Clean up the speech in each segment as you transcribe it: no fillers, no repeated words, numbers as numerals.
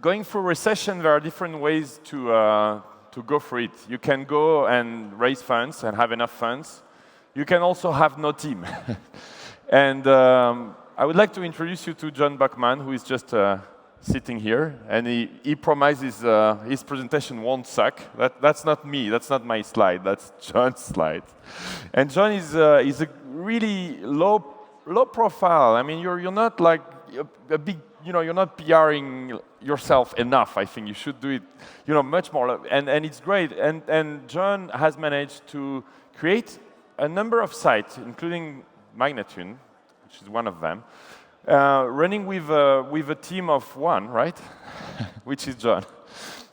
going through recession, there are different ways to go through it. You can go and raise funds and have enough funds. You can also have no team. And I would like to introduce you to John Buckman, who is just sitting here. And he promises his presentation won't suck. That's not me. That's not my slide. That's John's slide. And John is a really low profile. I mean, you're not like a big, you're not PRing yourself enough. I think you should do it, much more. And it's great. And John has managed to create a number of sites, including Magnatune, which is one of them, running with a team of one, right? Which is John.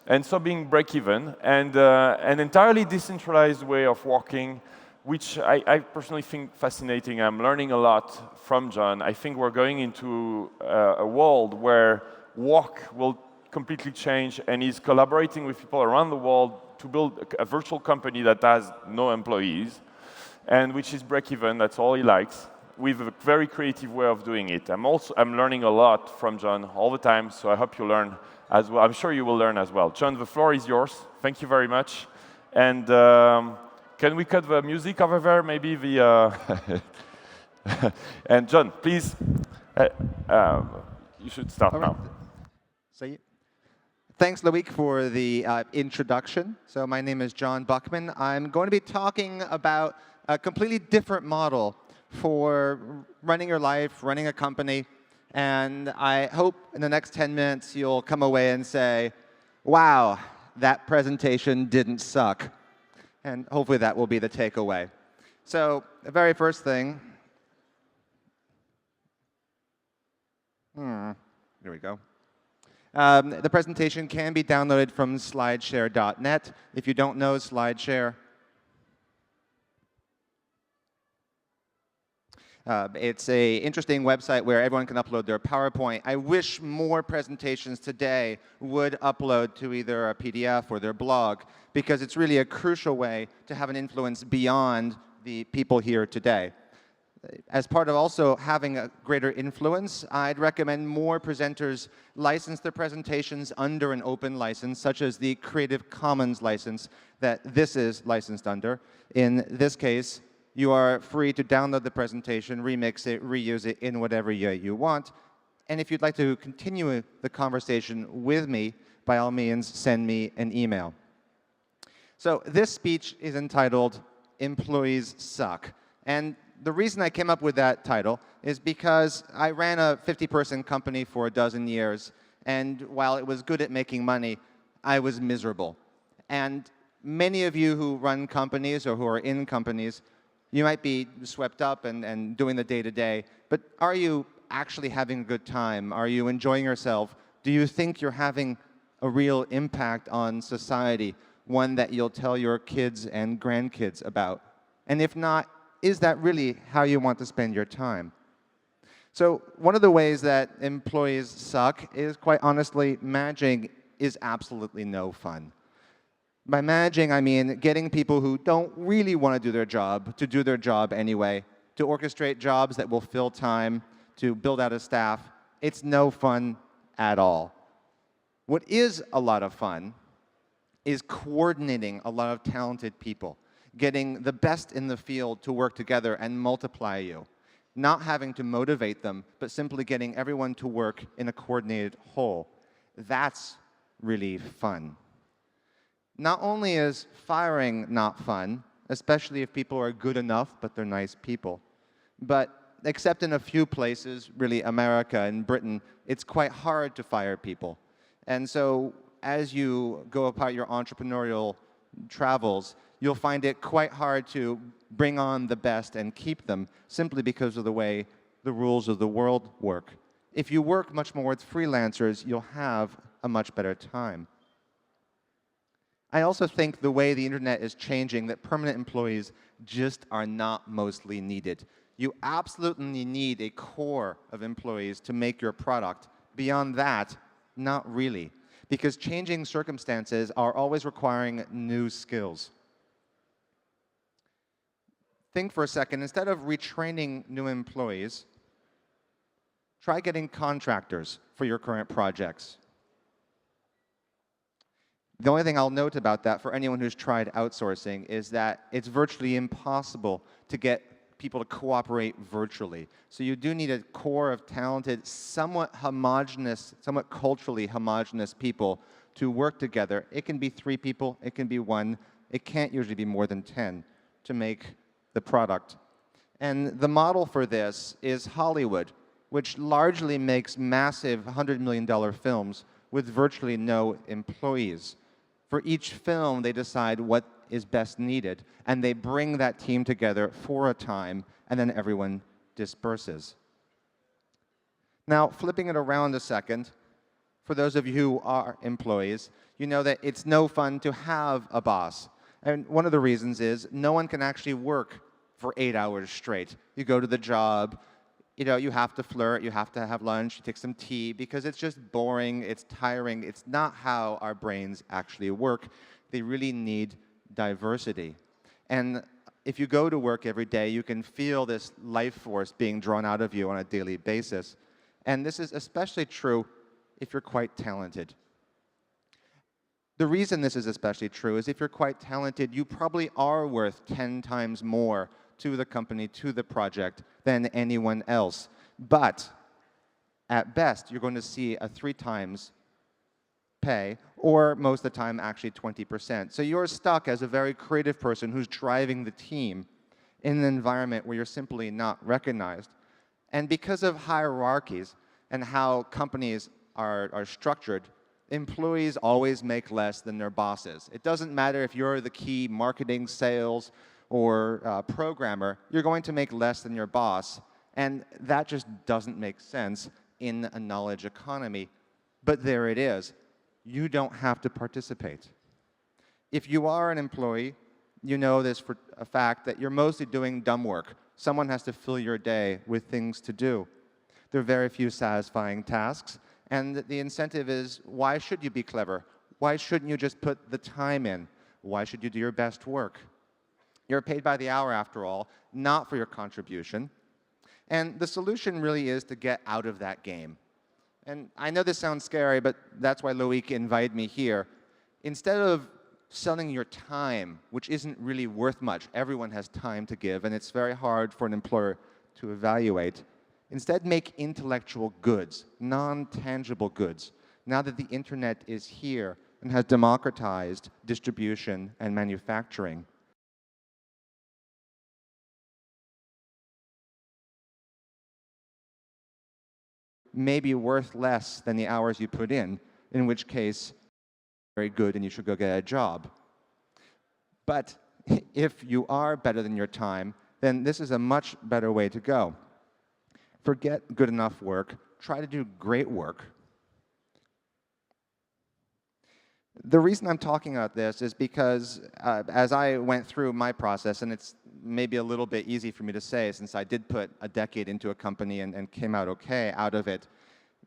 And so being break-even, and an entirely decentralized way of working, which I personally think fascinating. I'm learning a lot from John. I think we're going into a world where work will completely change, and he's collaborating with people around the world to build a virtual company that has no employees, and which is break-even, that's all he likes, with a very creative way of doing it. I'm learning a lot from John all the time, so I hope you learn as well. I'm sure you will learn as well. John, the floor is yours. Thank you very much. And can we cut the music over there? Maybe the... And John, please, you should start now. So, thanks, Loic, for the introduction. So my name is John Buckman. I'm going to be talking about a completely different model for running your life, running a company. And I hope in the next 10 minutes you'll come away and say, wow, that presentation didn't suck. And hopefully that will be the takeaway. So the very first thing, here we go. The presentation can be downloaded from slideshare.net. If you don't know SlideShare, it's an interesting website where everyone can upload their PowerPoint. I wish more presentations today would upload to either a PDF or their blog, because it's really a crucial way to have an influence beyond the people here today. As part of also having a greater influence, I'd recommend more presenters license their presentations under an open license, such as the Creative Commons license that this is licensed under. In this case, you are free to download the presentation, remix it, reuse it in whatever way you want. And if you'd like to continue the conversation with me, by all means, send me an email. So this speech is entitled, Employees Suck. And the reason I came up with that title is because I ran a 50-person company for a dozen years, and while it was good at making money, I was miserable. And many of you who run companies or who are in companies, you might be swept up and doing the day-to-day, but are you actually having a good time? Are you enjoying yourself? Do you think you're having a real impact on society, one that you'll tell your kids and grandkids about? And if not, is that really how you want to spend your time? So one of the ways that employees suck is, quite honestly, managing is absolutely no fun. By managing, I mean getting people who don't really want to do their job anyway, to orchestrate jobs that will fill time, to build out a staff. It's no fun at all. What is a lot of fun is coordinating a lot of talented people, getting the best in the field to work together and multiply you, not having to motivate them, but simply getting everyone to work in a coordinated whole. That's really fun. Not only is firing not fun, especially if people are good enough, but they're nice people, but except in a few places, really America and Britain, it's quite hard to fire people. And so as you go about your entrepreneurial travels, you'll find it quite hard to bring on the best and keep them, simply because of the way the rules of the world work. If you work much more with freelancers, you'll have a much better time. I also think the way the internet is changing, that permanent employees just are not mostly needed. You absolutely need a core of employees to make your product. Beyond that, not really, because changing circumstances are always requiring new skills. Think for a second, instead of retraining new employees, try getting contractors for your current projects. The only thing I'll note about that for anyone who's tried outsourcing is that it's virtually impossible to get people to cooperate virtually. So you do need a core of talented, somewhat homogeneous, somewhat culturally homogeneous people to work together. It can be 3 people, it can be 1, it can't usually be more than 10 to make the product. And the model for this is Hollywood, which largely makes massive $100 million films with virtually no employees. For each film, they decide what is best needed, and they bring that team together for a time, and then everyone disperses. Now, flipping it around a second, for those of you who are employees, you know that it's no fun to have a boss. And one of the reasons is no one can actually work for 8 hours straight. You go to the job, you have to flirt, you have to have lunch, you take some tea, because it's just boring, it's tiring. It's not how our brains actually work. They really need diversity. And if you go to work every day, you can feel this life force being drawn out of you on a daily basis. And this is especially true if you're quite talented. The reason this is especially true is if you're quite talented, you probably are worth 10 times more to the company, to the project, than anyone else. But at best, you're going to see a 3 times pay, or most of the time, actually 20%. So you're stuck as a very creative person who's driving the team in an environment where you're simply not recognized. And because of hierarchies and how companies are structured, employees always make less than their bosses. It doesn't matter if you're the key marketing, sales, or programmer, you're going to make less than your boss. And that just doesn't make sense in a knowledge economy. But there it is. You don't have to participate. If you are an employee, you know this for a fact that you're mostly doing dumb work. Someone has to fill your day with things to do. There are very few satisfying tasks. And the incentive is, why should you be clever? Why shouldn't you just put the time in? Why should you do your best work? You're paid by the hour, after all, not for your contribution. And the solution really is to get out of that game. And I know this sounds scary, but that's why Loic invited me here. Instead of selling your time, which isn't really worth much, everyone has time to give, and it's very hard for an employer to evaluate. Instead, make intellectual goods, non-tangible goods, now that the internet is here and has democratized distribution and manufacturing. Maybe worth less than the hours you put in which case, very good and you should go get a job. But if you are better than your time, then this is a much better way to go. Forget good enough work. Try to do great work. The reason I'm talking about this is because as I went through my process, and it's maybe a little bit easy for me to say since I did put a decade into a company and came out okay out of it,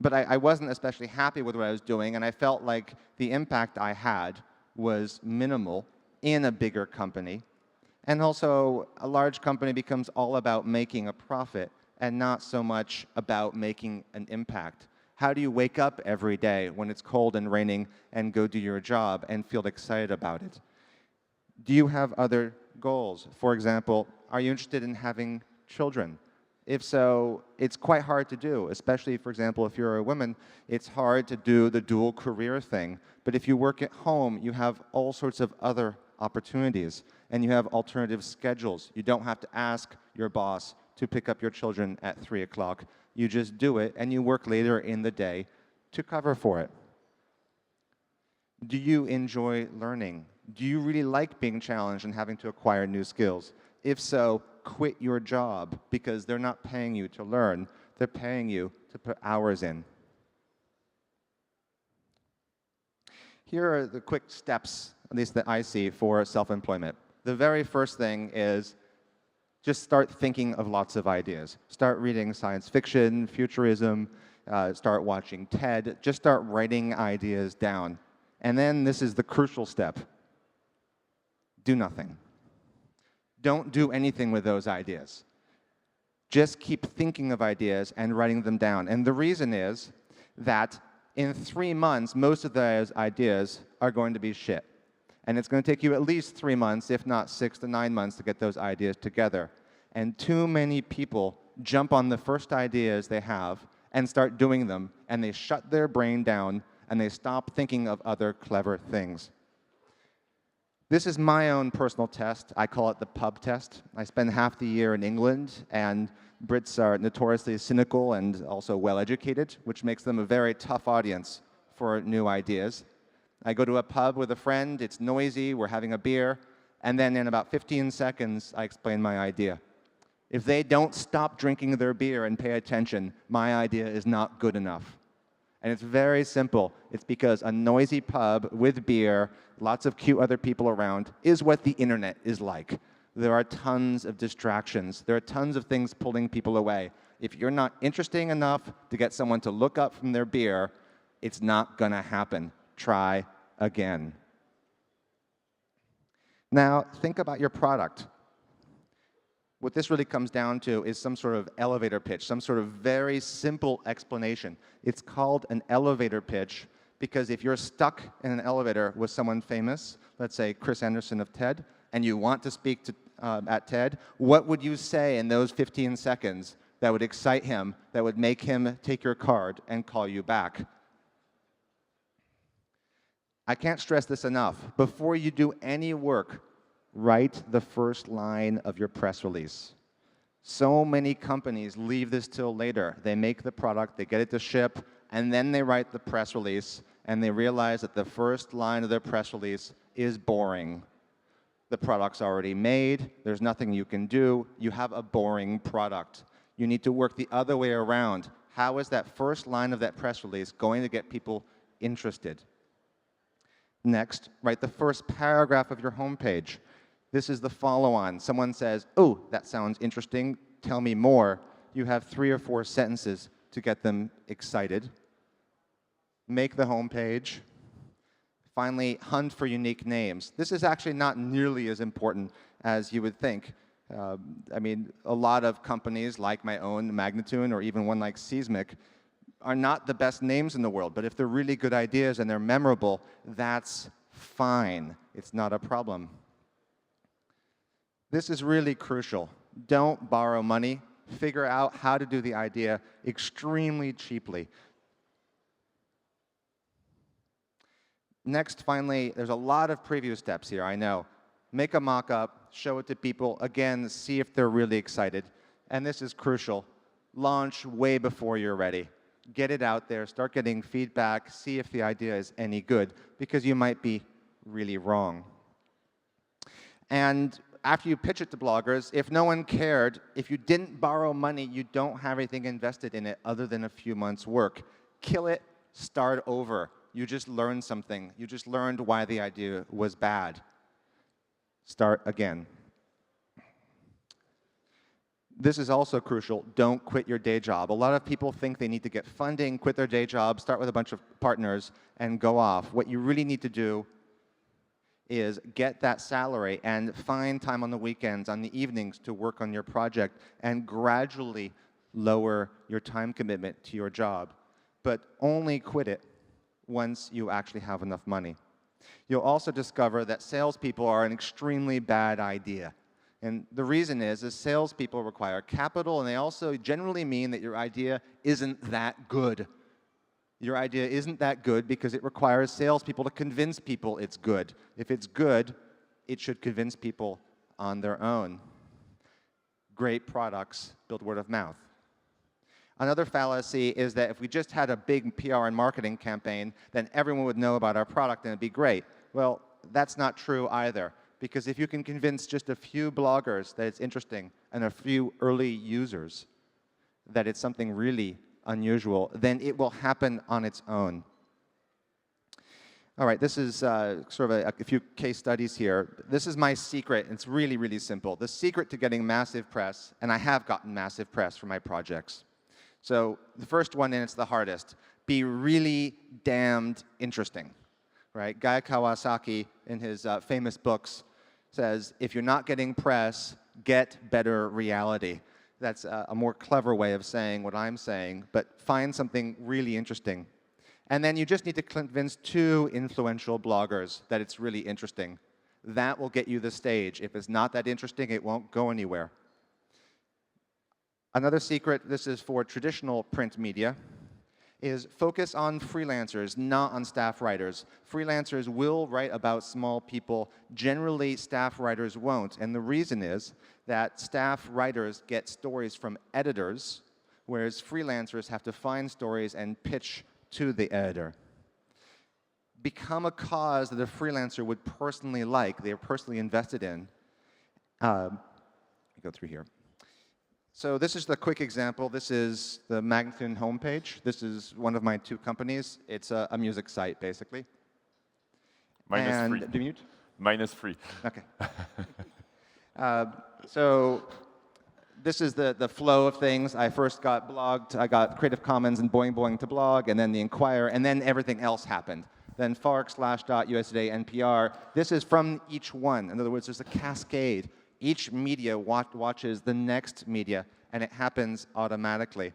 but I wasn't especially happy with what I was doing, and I felt like the impact I had was minimal in a bigger company. And also, a large company becomes all about making a profit and not so much about making an impact. How do you wake up every day when it's cold and raining and go do your job and feel excited about it? Do you have other goals? For example, are you interested in having children? If so, it's quite hard to do, especially, for example, if you're a woman, it's hard to do the dual career thing. But if you work at home, you have all sorts of other opportunities, and you have alternative schedules. You don't have to ask your boss to pick up your children at 3 o'clock. You just do it, and you work later in the day to cover for it. Do you enjoy learning? Do you really like being challenged and having to acquire new skills? If so, quit your job, because they're not paying you to learn. They're paying you to put hours in. Here are the quick steps, at least that I see, for self-employment. The very first thing is just start thinking of lots of ideas. Start reading science fiction, futurism, start watching TED. Just start writing ideas down. And then this is the crucial step. Do nothing. Don't do anything with those ideas. Just keep thinking of ideas and writing them down. And the reason is that in 3 months, most of those ideas are going to be shit. And it's going to take you at least 3 months, if not 6 to 9 months, to get those ideas together. And too many people jump on the first ideas they have and start doing them, and they shut their brain down, and they stop thinking of other clever things. This is my own personal test. I call it the pub test. I spend half the year in England, and Brits are notoriously cynical and also well-educated, which makes them a very tough audience for new ideas. I go to a pub with a friend, it's noisy, we're having a beer, and then in about 15 seconds, I explain my idea. If they don't stop drinking their beer and pay attention, my idea is not good enough. And it's very simple. It's because a noisy pub with beer, lots of cute other people around, is what the internet is like. There are tons of distractions. There are tons of things pulling people away. If you're not interesting enough to get someone to look up from their beer, it's not going to happen. Try again. Now, think about your product. What this really comes down to is some sort of elevator pitch, some sort of very simple explanation. It's called an elevator pitch because if you're stuck in an elevator with someone famous, let's say Chris Anderson of TED, and you want to speak to, at TED, what would you say in those 15 seconds that would excite him, that would make him take your card and call you back? I can't stress this enough. Before you do any work, write the first line of your press release. So many companies leave this till later. They make the product, they get it to ship, and then they write the press release, and they realize that the first line of their press release is boring. The product's already made, there's nothing you can do, you have a boring product. You need to work the other way around. How is that first line of that press release going to get people interested? Next, write the first paragraph of your homepage. This is the follow-on. Someone says, oh, that sounds interesting, tell me more. You have 3 or 4 sentences to get them excited. Make the homepage. Finally, hunt for unique names. This is actually not nearly as important as you would think. I mean, a lot of companies like my own, Magnitude, or even one like Seismic, are not the best names in the world, but if they're really good ideas and they're memorable, that's fine. It's not a problem. This is really crucial. Don't borrow money. Figure out how to do the idea extremely cheaply. Next, finally, there's a lot of preview steps here, I know. Make a mock-up, show it to people, again, see if they're really excited. And this is crucial. Launch way before you're ready. Get it out there, start getting feedback, see if the idea is any good, because you might be really wrong. And after you pitch it to bloggers, if no one cared, if you didn't borrow money, you don't have anything invested in it other than a few months' work. Kill it, start over. You just learned something. You just learned why the idea was bad. Start again. This is also crucial. Don't quit your day job. A lot of people think they need to get funding, quit their day job, start with a bunch of partners, and go off. What you really need to do is get that salary and find time on the weekends, on the evenings to work on your project and gradually lower your time commitment to your job. But only quit it once you actually have enough money. You'll also discover that salespeople are an extremely bad idea. And the reason is salespeople require capital, and they also generally mean that your idea isn't that good. Your idea isn't that good because it requires salespeople to convince people it's good. If it's good, it should convince people on their own. Great products build word of mouth. Another fallacy is that if we just had a big PR and marketing campaign, then everyone would know about our product and it'd be great. Well, that's not true either. Because if you can convince just a few bloggers that it's interesting and a few early users that it's something really unusual, then it will happen on its own. All right, this is sort of a few case studies here. This is my secret. It's really, really simple. The secret to getting massive press, and I have gotten massive press for my projects. So the first one, and it's the hardest, be really damned interesting. Right? Guy Kawasaki, in his famous books, says, if you're not getting press, get better reality. That's a more clever way of saying what I'm saying, but find something really interesting. And then you just need to convince 2 influential bloggers that it's really interesting. That will get you the stage. If it's not that interesting, it won't go anywhere. Another secret, this is for traditional print media, is focus on freelancers, not on staff writers. Freelancers will write about small people. Generally, staff writers won't. And the reason is that staff writers get stories from editors, whereas freelancers have to find stories and pitch to the editor. Become a cause that a freelancer would personally like, they're personally invested in. Go through here. So this is the quick example. This is the Magnitude homepage. This is one of my 2 companies. It's a music site, basically. Minus free. Do you mute? Minus free. OK. So this is the flow of things. I first got blogged. I got Creative Commons and Boing Boing to blog, and then the Inquirer, and then everything else happened. Then Fark, Slashdot, USA Today, NPR. This is from each one. In other words, there's a cascade. Each media watches the next media, and it happens automatically.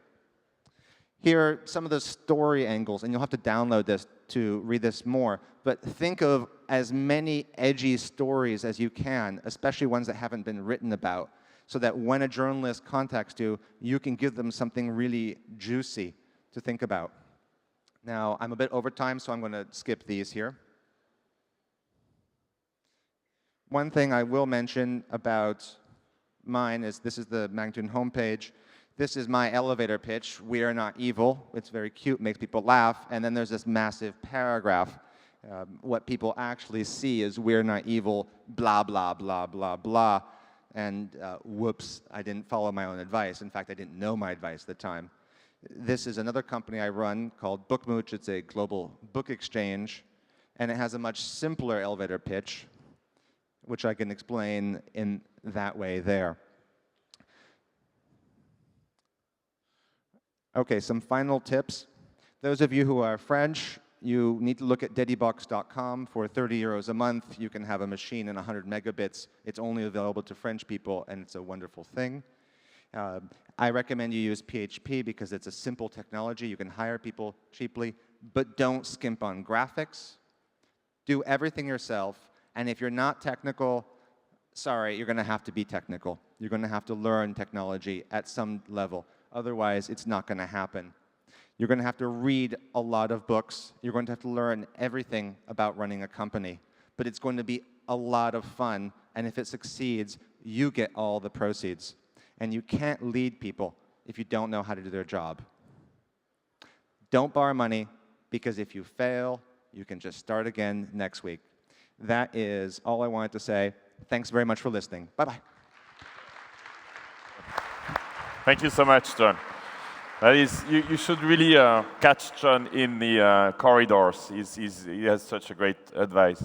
Here are some of the story angles, and you'll have to download this to read this more. But think of as many edgy stories as you can, especially ones that haven't been written about, so that when a journalist contacts you, you can give them something really juicy to think about. Now, I'm a bit over time, so I'm going to skip these here. One thing I will mention about mine is this is the Magnitude homepage. This is my elevator pitch. We are not evil. It's very cute, makes people laugh. And then there's this massive paragraph. What people actually see is we're not evil, blah, blah, blah, blah, blah. And whoops, I didn't follow my own advice. In fact, I didn't know my advice at the time. This is another company I run called Buckman. It's a global book exchange. And it has a much simpler elevator pitch, which I can explain in that way there. OK, some final tips. Those of you who are French, you need to look at dedibox.com. For 30 euros a month, you can have a machine in 100 megabits. It's only available to French people, and it's a wonderful thing. I recommend you use PHP because it's a simple technology. You can hire people cheaply, but don't skimp on graphics. Do everything yourself. And if you're not technical, sorry, you're going to have to be technical. You're going to have to learn technology at some level. Otherwise, it's not going to happen. You're going to have to read a lot of books. You're going to have to learn everything about running a company. But it's going to be a lot of fun. And if it succeeds, you get all the proceeds. And you can't lead people if you don't know how to do their job. Don't borrow money, because if you fail, you can just start again next week. That is all I wanted to say. Thanks very much for listening. Bye-bye. Thank you so much, John. That is, you should really catch John in the corridors. He has such a great advice.